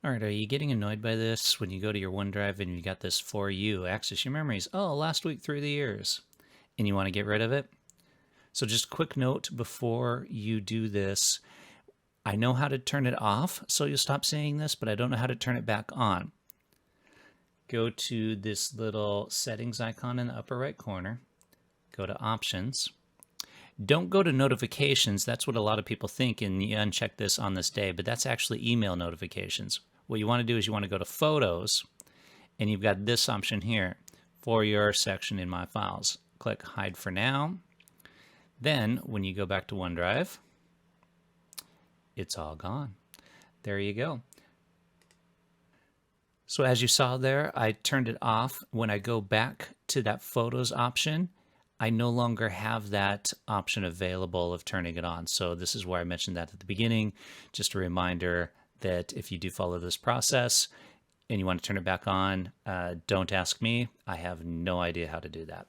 All right, are you getting annoyed by this when you go to your OneDrive and you got this for you, access your memories? Oh, last week through the years, and you want to get rid of it? So just a quick note before you do this. I know how to turn it off, so you'll stop seeing this, but I don't know how to turn it back on. Go to this little settings icon in the upper right corner. Go to options. Don't go to notifications. That's what a lot of people think, and you uncheck this on this day, but that's actually email notifications. What you want to do is you want to go to photos, and you've got this option here for your section in My Files. Click hide for now. Then when you go back to OneDrive, it's all gone. There you go. So as you saw there, I turned it off. When I go back to that photos option, I no longer have that option available of turning it on. So this is where I mentioned that at the beginning. Just a reminder that if you do follow this process and you want to turn it back on, don't ask me. I have no idea how to do that.